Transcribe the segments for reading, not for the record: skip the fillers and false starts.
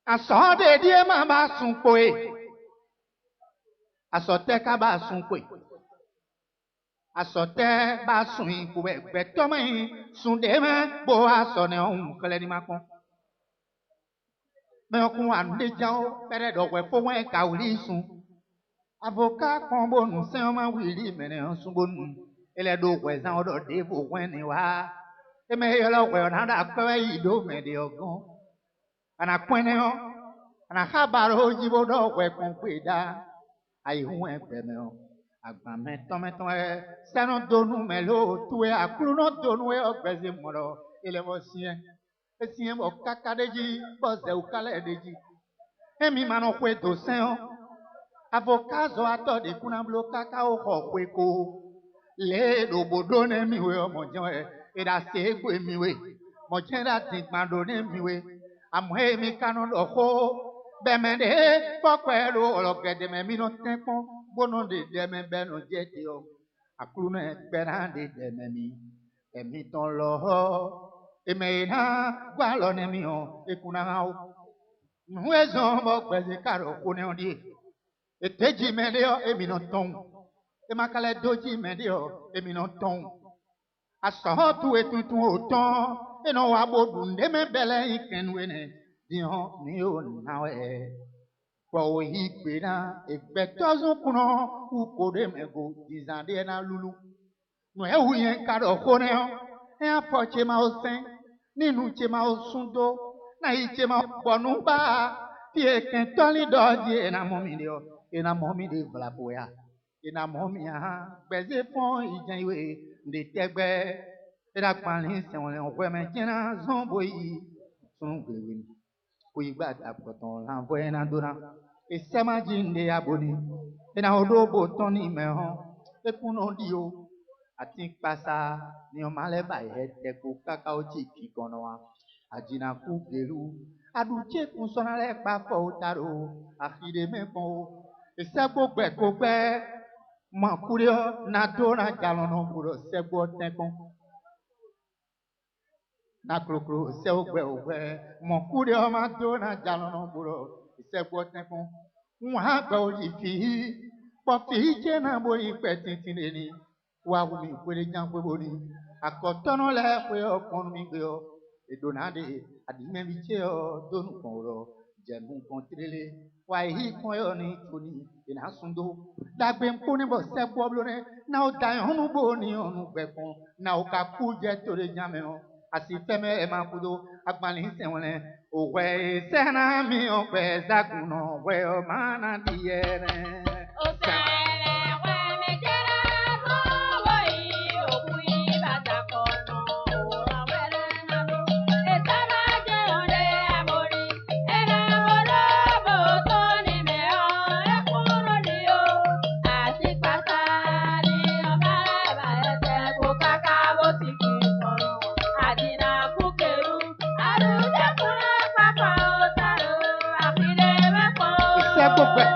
Asode die ma ba sun poe. Asote ka ba sun poe. Asote ba sun poe. Beto mai sun de ma bo asone on kele ni makon. Me okun ande jan pere do we fo wen ka uri sun. Avocat kon bonu se o ma wili mene on sun bonu. Ele do we zan odo de bo wen ni wa. E me yo lo we na da pe yi do me de ogun. Ana kwene o. Ana habaro jibo do we kon pe da. Ai hu en pe me o. Agba me ton seno donu me lo tu e akuru no donu e ogbeze moro. Ele mo sien. E sien mo kaka deji bo ze ukale deji. Emi mano kwe do sen o. Avocazo ato de kuna blo kaka o ko kwe ko. Le do bodo ne mi we o mo jan e da se egbe mi we. Mo jan da tin pando ne mi we. Amwe mi kanu do ko. Bemende fokwe lo ologede me mi no tenpon. Bono de deme beno jeti o. Akuru no ekpera de deme mi. Emi ton lo ho. Eme na gwa lo ne mi o. Ekuna ha o. Nwe zon mo gbeze karo kone on di. Eteji medio emi no ton. Emakale doji medio emi no ton. Aso tu etuntun o ton. Eno wa bodu ndeme bele ikenwe ne. Dion ni o na we. Kwa hikwe na ekbetozo kuno ukode mego dizande na lulu. No e huyen kado kone o. E apoche ma osen. Ninu che ma osundo. Na iche ma bonu ba. Tie kentoli doji ena momi de o. Ena momi de vlapoya. Ena momi ya. Beze fon ijan iwe. De tegbe. Ena kpanlin se wole on me jena zombo yi. Sun gwewe. Kuigba apoton lanvoye na dona. E sema jinde aboni. Ena odobo toni me hon. E kuno dio. Ati pasa ni o male ba he teko kaka o chiki kono wa. Ajina ku gelu. Aduche kun sonale pa fo taro. Afide me kon. E sebo gbe. Makurio na dona jalono buro sebo tenkon. Na krokro se ogbe. Makurio ma dona jalono buro sebo tenkon. Nwa gba oji fi. Po fi je na bo ipe tintine ni. Wa wumi kwere jan kwe boni. Akotono le kwe okon mi gbe o. Edonade adime mi che o donu kon ro. Jenu kon trele. Wa hi kon yo ni toni. Ina sundo. Dagbe mpone bo se bo blone. Na o da honu bo ni onu gbe kon. Na o ka ku je tore jame o. Asi feme e makudo. Agbani se wole. O we se na mi o pe zaguno. We o mana diere. O se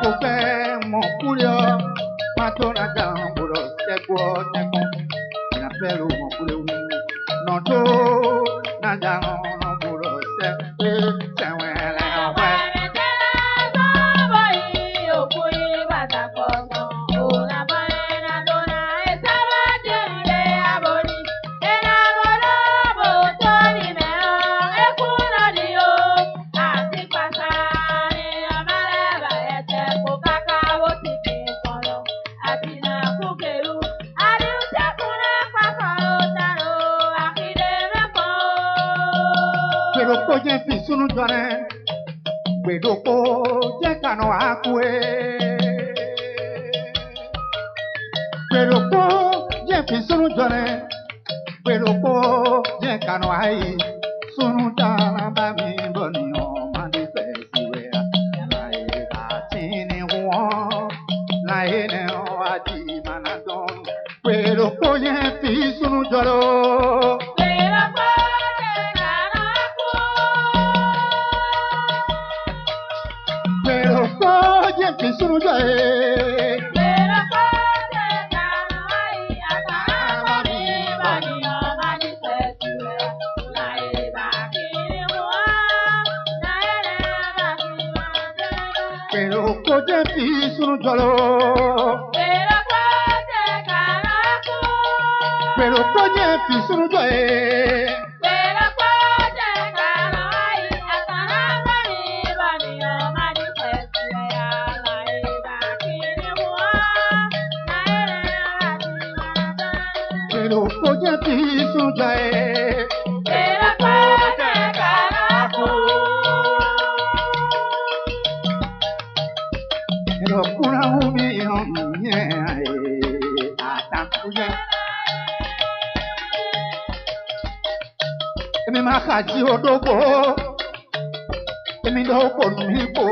Kokwe mon kurio matona gamburo seko teko na pelu mon kurio no to na jano no buro se sewele owe je fi sunu jore gbedoko je kanu akwe gbedoko je fi sunu jore gbedoko je kanu ai sunu dara ba mi boni o ma di fe siwe la e ba tini wo la e ne o adi manadon gbedoko je fi sunu joro. Sunu jae projet fi sunu jolo. Pero projet fi sunu joye. Pero projet fi sunu joye. Pero kuna umi onye atakuye. Emi makaji odogo. Emi dogo numipo.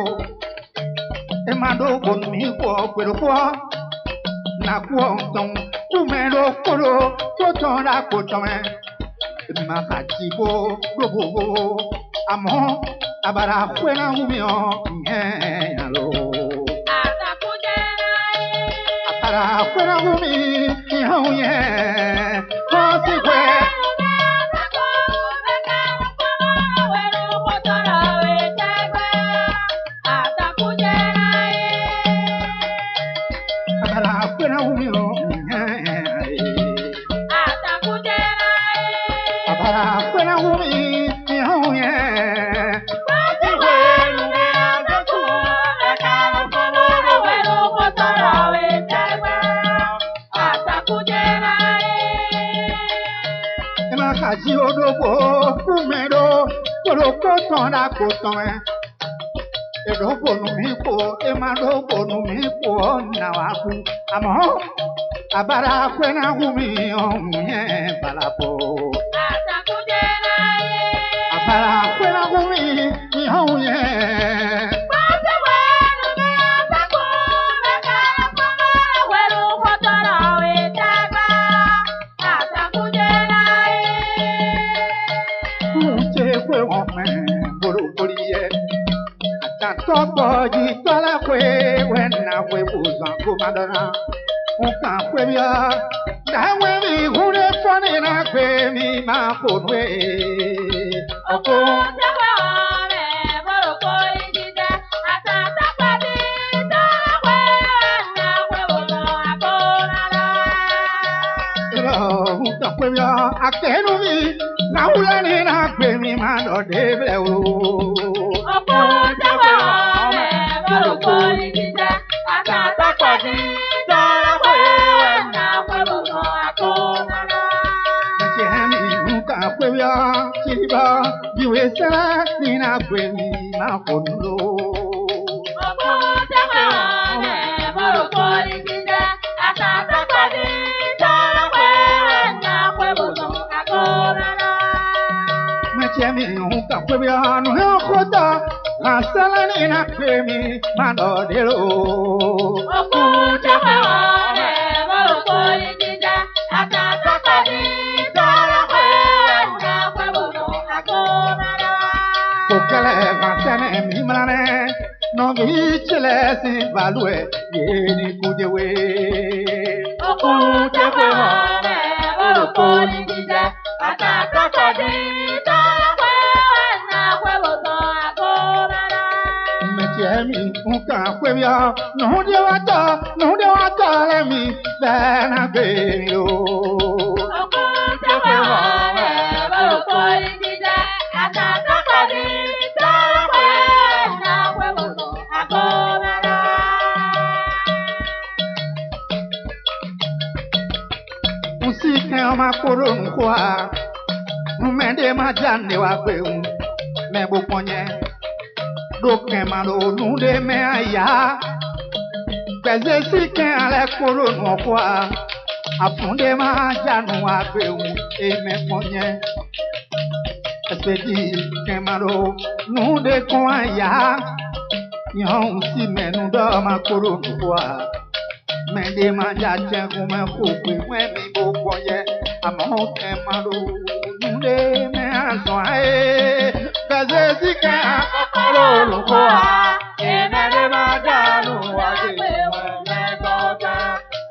Ema dogo numipo pero kwa na kwa ntong kumero koro kotonra kotome. Emi makaji bo dogo amo abara kwena umi onye alo. Abara kwena umi onye konsikwe. Kaji odogo kumero koroko tonda kotonwe. Edogo numipo emadogo numipo na waku amo abara kwena gumi onye balapo. Abara kwena gumi onye. Toko ji tola kwe wena kwe buzan kumadana unka kwe bia da we hune fone na kwe mi ma konwe oko jawa me boroko ijida atata padi tola kwe na kwe bozo akonala ero unka kwe bia akenu mi na ulani na kwe mi ma do deble o oko jawa Chiba, you is in a queen, now for no. Machemi, who can put me on her quota, and selling in a creamy, Mandodero. No bichele si value yeni kujewe okujewe hone oroko ni dida atata kodi tawe na kweboto akobara mechemi unka kwebia no de wata le mi bana bero okujewe hone oroko ni dida atata kodi ma koro nkwa mende ma jande wa peun me bo ponye doke ma lo nunde me aya peze siken ale koro nkwa afunde ma janu wa peun e me ponye espedi ke ma lo nunde kon aya yon si menu do ma koro nkwa mende ma jaje ku me ko pe we mi bo ponye amo ke maru nunde me asoe kaze sika akoro lokoa enade ma danu wa se me goda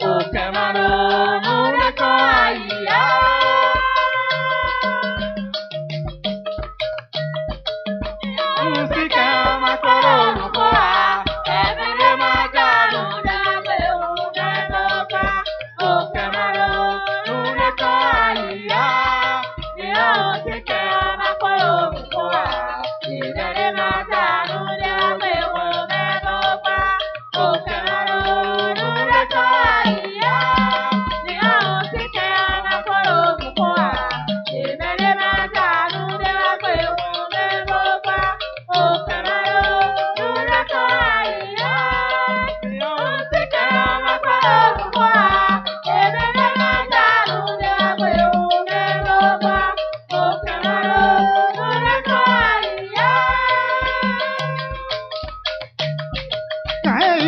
o ke maru nunde ko aya sika makoro lokoa enade ma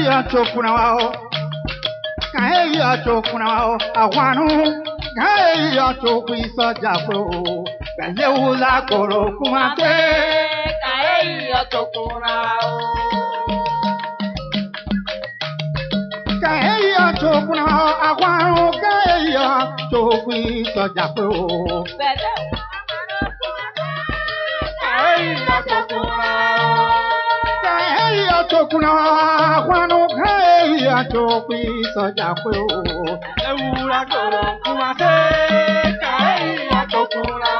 yo chokuna wao. Kae yo chokuna wao. Awanu. Kae yo chokui so japo. Kaze ula koro kumate. Kae yo chokuna wao. Kae yo chokuna wao. Awanu. Kae yo chokui so japo. Chokuna wano kai ya chokwi so jakwe o ewura koro kumase kai ya chokuna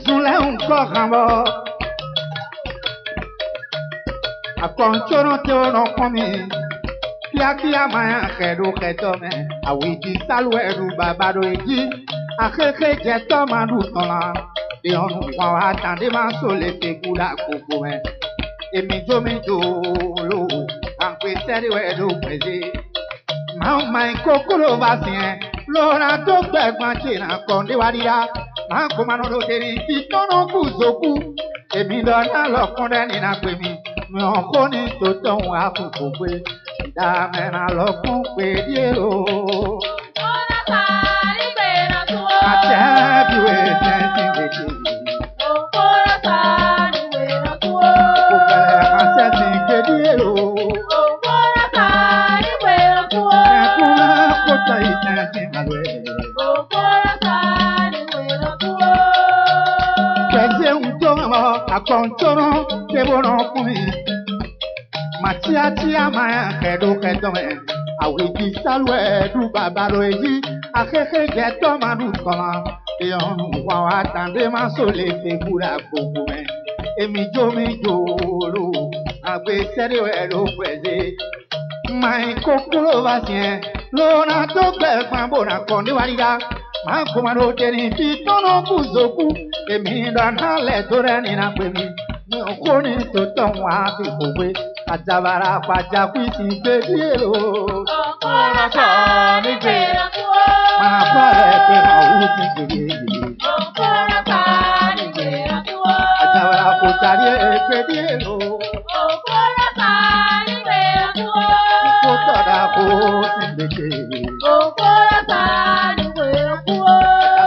zule unko kambo akonchoro te ono komi Kia maya kedo ketome awiti salweru babado eji akeke jeto manu tola de onu wa atande ma sole te kula koko me emi jo lo anpe seri we do pese ma mai kokoro basien lo na to gbegban china konde wadira ma ko manu do teri itono kuzoku emi do na lo konde ni na pe mi mi o ko ni to ton wa koko pe Damena lokun pe diero. Ora sari bena tuo. Achabi we sensi beti. Ora sari bena tuo. Kupe asensi ke diero. Ora sari bena tuo. Kuna kota isensi malwe. Ora sari bena tuo. Keze untongo akontono kebono kumi. Matia maya kedo ketome awiti salwe du babaro eji akeke jeto manu kola eonu wa atande ma sole fe bura gbogbo me emi jo lo agbe seri we lo pese mai kokoro vasien lo na to gbe pambo na konde wariga ma ko ma ro teni ti tono kuzoku emi dan hale to re ni na pe mi ni okoni to ton wa fi kogbe Ajabara paja kwisi bedielo. Ora sari bena tuo. Ma pare pe ma usi bedielo. Ora sari bena tuo. Ajabara potari bedielo. Ora sari bena tuo. Potada posi bedielo. Ora sari bena tuo.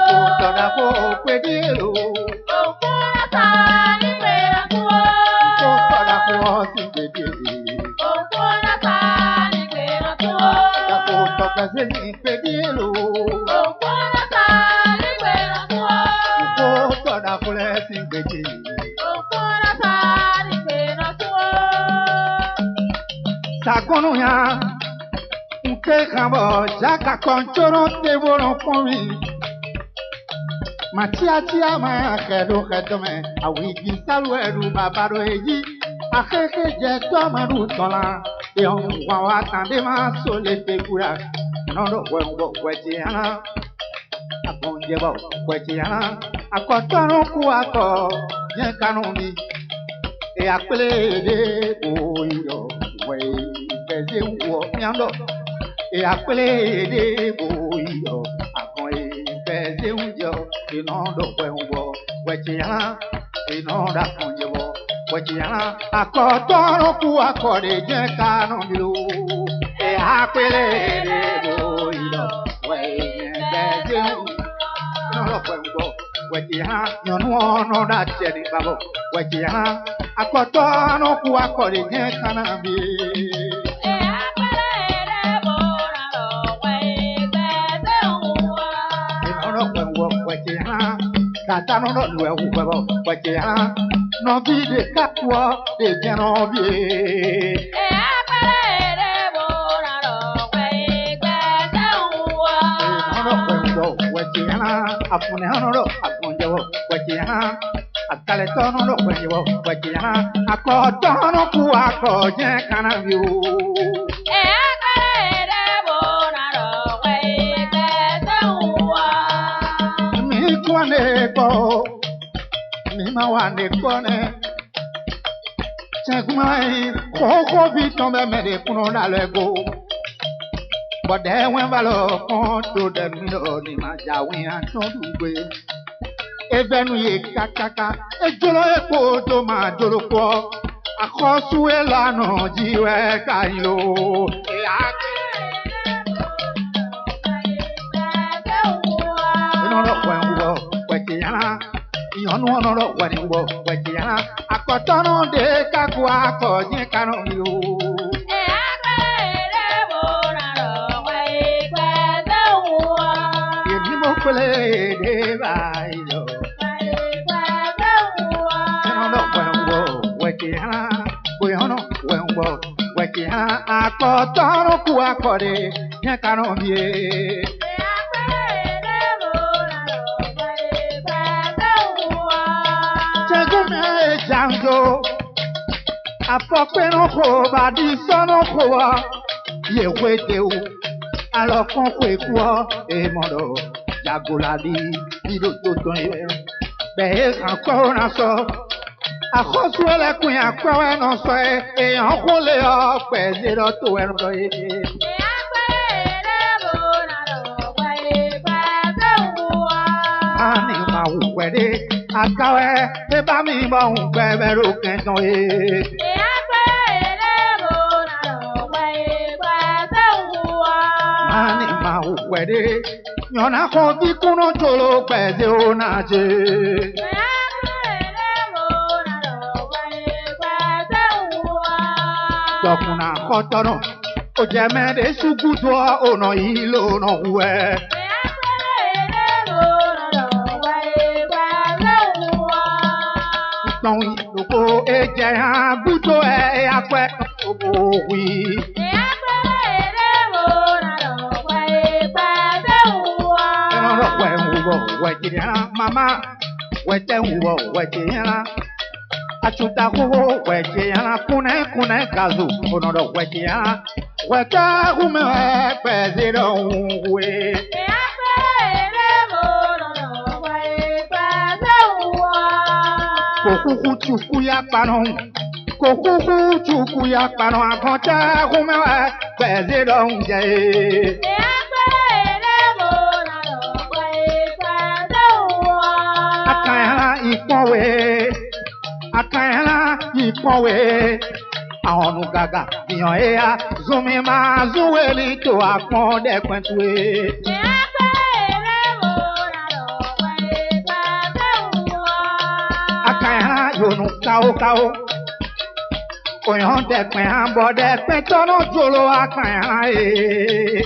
Potada po bedielo. Ora sari bena tuo. Potada posi bedielo. Kazeni pedielo. Ora sari bena tuo. Potada polesi bedielo. Ora sari bena tuo. Sakono ya nke kabo jaka konchoro te bono komi Matia ma kedo me awigi salweru babaro eji akeke jeto manu tola e on wa atande ma sole te kura nono wengo kwetiana akonje bo kwetiana akotono ku ato yen kanoni e apele de oyo we beze wo nyando e apele de oyo akon e beze unjo inondo wengo kwetiana inondo akonje bo kwetiana akotono ku akore yen kanoni lo e apele de oyo we beze inondo wengo Wekiha, no da cheri babo. Wekiha, akotono ku akore nye kanabi. Inono kwengo wekiha, tata no luwe uwebo. Wekiha, no vide katwa de genobi. Inono kwengo wekiha, apune honoro akonjewo wekiha. Akale tono no kwenyewo wekiha, akotono ku akoje kanabi. Ma wane kone Chekumai Koko vitombe mede kuno na lego Bọ̀dẹ̀ wẹ́n bá lọ kán tó dẹnu lọ ní máa jáwé àtúndùgbé. Evenu ye kakaka, ejolo epo tó máa jolo pọ̀. Àkọ́sù ìlànà jíwẹ́ káyọ̀. Inú ọlọ́pàá ń wọ wẹ̀kì yàrá. Ìyọnu ọlọ́pàá ń wọ wẹ̀kì yàrá. Àkọ́tọ́nù dé kákó akọ̀yìn kanú mi o. Èmi mo pèlè dé báyìí lọ. Inú ọlọ́pàá ń wọ wẹ̀kì yàrá. Bóyá ọ̀nà wẹ̀ ń wọ wẹ̀kì yàrá. Àkọ́tọ́nù kú akọ̀dé yẹn kanú mi o. Jango, afọpẹnu kò bá di sọnù kò wá, yèwé tèwú, alọkàn kò èkú ọ, èèmọdọ jagoladi, ìdó tó tán yẹ, bẹ́ẹ̀ kàn kọ́ ọ́nà sọ, àkọsù ẹlẹ́kùn yà kọ́ ẹ̀nà sọ ẹ̀, èèyàn kò lè ọ pẹ̀lú ẹ̀rọ tó ẹ̀rọ lọ yẹ. Ani ma wù pẹ̀lẹ́. Akawe te ba mi ba un gbe ro kenton e. Ani ma u wede. Yona ko bi kuno jolo peze o na je. Dokuna khotono. O je me de sugudo ono ilo no we. Tọ́n ìlòkó ẹ̀jẹ̀ hàn bújó ẹ̀ apẹ́ òwì. Ẹ̀rọ wẹ̀ ń wọ̀ wẹ̀jẹ̀ hàn màmá wẹ̀jẹ̀ ń wọ̀ wẹ̀jẹ̀ hàn. Àtúntàkùwò wẹ̀jẹ̀ hàn kúnẹ́ gàzó ọ̀nàdọ̀ wẹ̀jẹ̀ hàn. Wẹ̀ká kúmẹ̀ ẹ̀ pẹ̀sẹ̀ lọ ń wé. Kokuku chuku ya pano, kokuku chuku ya pano, akonta kumewa beze donje. Akayana ikpowe, ahonu gaga biyan eya, zumi ma zuweli to akon dekwentwe. Yonu kao, oyan dẹ̀pẹ̀ àbọ̀ dẹ̀pẹ̀ tọ́nà jòló akànyà ẹ̀.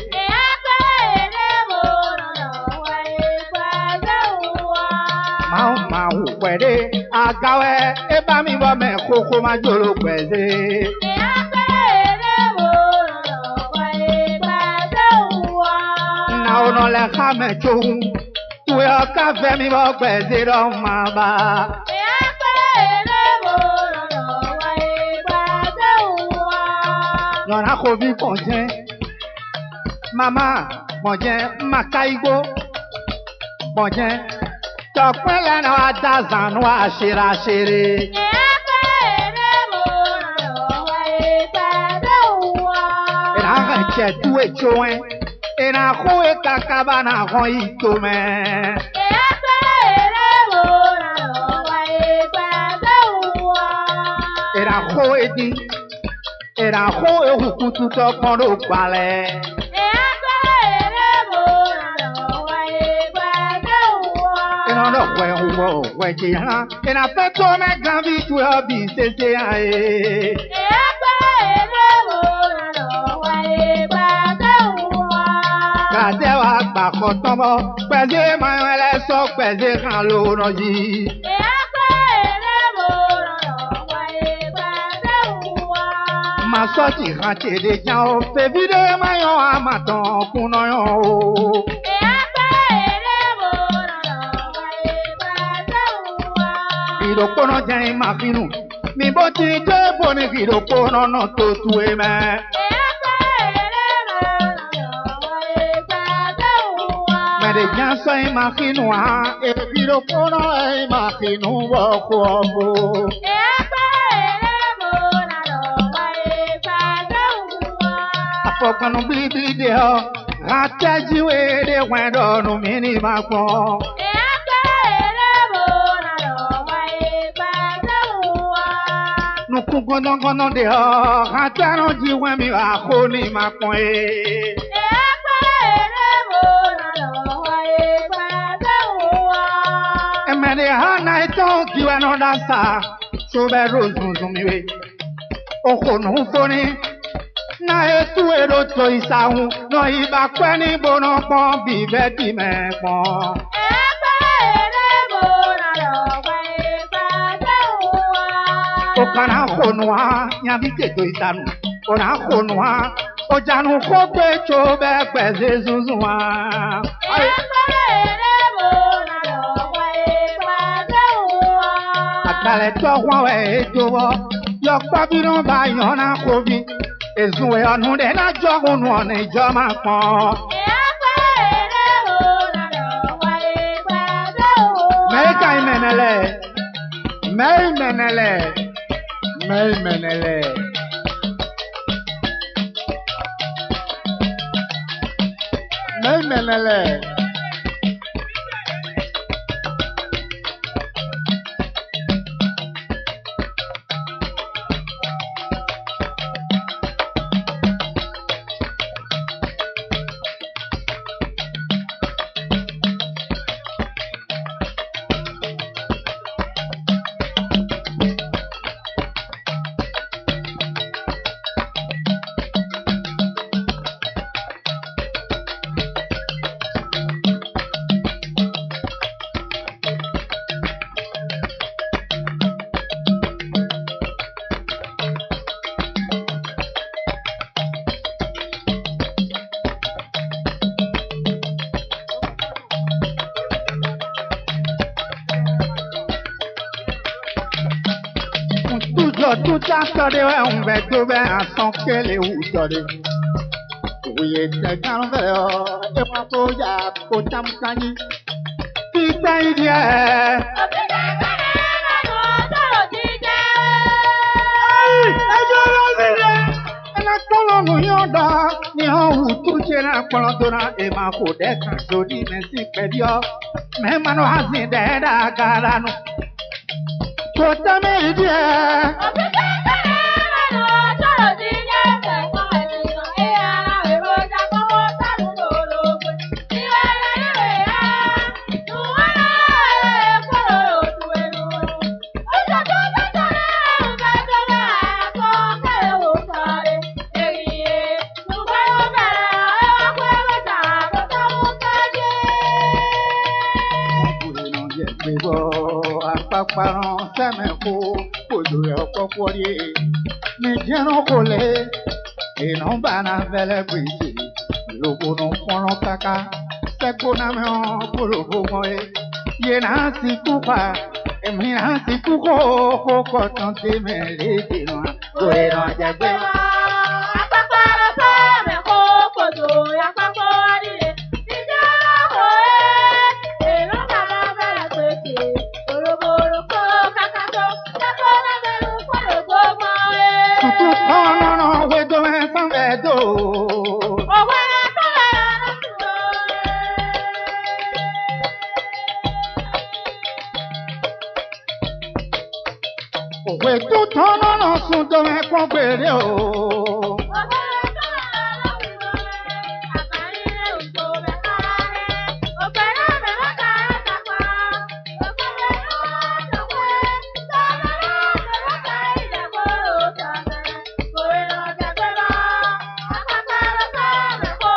Máa wù pẹ̀lẹ́ àgàwẹ̀ ẹ bá mi bọ́ mẹ́ kókó má jòló pẹ̀lẹ́. Nà ọ̀nà lẹ̀ ká mẹ́ tsohun, tuwẹ́ ọ̀ká fẹ́ mi bọ́ pẹ̀lẹ́ lọ́ máa bá. Yọ̀nà kò bí kọ̀jẹ́, màmá mọ̀jẹ́ màkàígbó, mọ̀jẹ́ tọ̀pẹ́ lẹ́nu àdázànú àṣírí. Ìnáwó ẹ̀jẹ̀ dú ètò ẹ̀, ìnáwó ìkàkàbà náà hàn ìtò mẹ́. Ìnáwó èdè. Era ho ehukutu tọkàn ló gbalẹ̀. Iná lọ wẹ̀ wọ̀ wẹ̀jẹ̀ hàn. Iná fẹ́ tó mẹ́gàn bí tu ẹ bí ṣẹṣẹ ayé. Gàdé wa gbà kọ́ tọ́mọ, pẹ̀sẹ̀ máa ń ẹlẹ́sọ̀ pẹ̀sẹ̀ kan ló rọ yìí. Masọ́tì kan tèdè jan o, fèbídé máa yan àmàtàn kúnná yan o. Ìdòkóná jẹ́ ìmàfínù, mi bó ti dé bò ní ìdòkóná náà tó tu ẹ mẹ́. Mẹ̀rẹ̀ jẹ́ sọ ìmàfínù hàn, ìdòkóná ìmàfínù wọ̀ kú ọ̀bọ. Afọkànnù bíbí de ọ, àtẹ́jíwé de wẹ́ndọ̀ nù mí ní ma pọ̀. Nukú gbọ́dọ̀gbọ́dọ̀ de ọ, àtẹ́rùn jíwé mi wà kó ní ma pọ̀ ẹ́. Emele hana ito kiwe no dasa, sobe rozunzun miwe. Oko no foni, na etu ero to isahu, no iba kwe ni bono pon bibe di me pon. Okana konwa, nyabi keto itanu. Ona konwa, ojanu kogbe chobe kweze zunzunwa. Balẹ̀ tó wọ́n wẹ̀ ètò wọ́ yọ pábínú bá yànnà kóbi èzùn ẹ̀ ọ̀nù dẹ̀ náà jọ́gùn nù ọ̀nà ìjọ máa pọ̀n. Mẹ́ríkà ìmẹ̀nẹ̀lẹ̀ mẹ́rìmẹ̀nẹ̀lẹ̀ mẹ́rìmẹ̀nẹ̀lẹ̀. Mẹ́rìmẹ̀nẹ̀lẹ̀. Tout accordé un verre à son qu'elle est où t'ordé. Oui, c'est quand verre, et moi pour ya, pour t'amcani. Pita idea. La colonne yonda, ni on ou tout j'ai la colonne et ma faute est un joli, mais si pédio. Même à nos hasins d'aide à Garano. Kota media. Paparan sẹ́mẹ̀kó kòjò rẹ̀ ọ̀pọ̀pọ̀ rí e. Nìjẹ́rán kò lè iná bára fẹ́lẹ́ gbèsè. Lòbònà fọ́nrán káká sẹ́gbóná mẹ́wọ́n kólóbó mọ́ e. Yé náà sì kú pa èmi náà sì kú kó kó tán sí mẹ́lẹ́ dènà kó iná jẹ gbé. Paparan sẹ́mẹ̀kó kòjò rẹ̀ ọ̀pọ̀pọ̀ rí e. Nìjẹ́rán kò lè iná bára fẹ́lẹ́ gbèsè. Tutu kono no wedo sanvedo.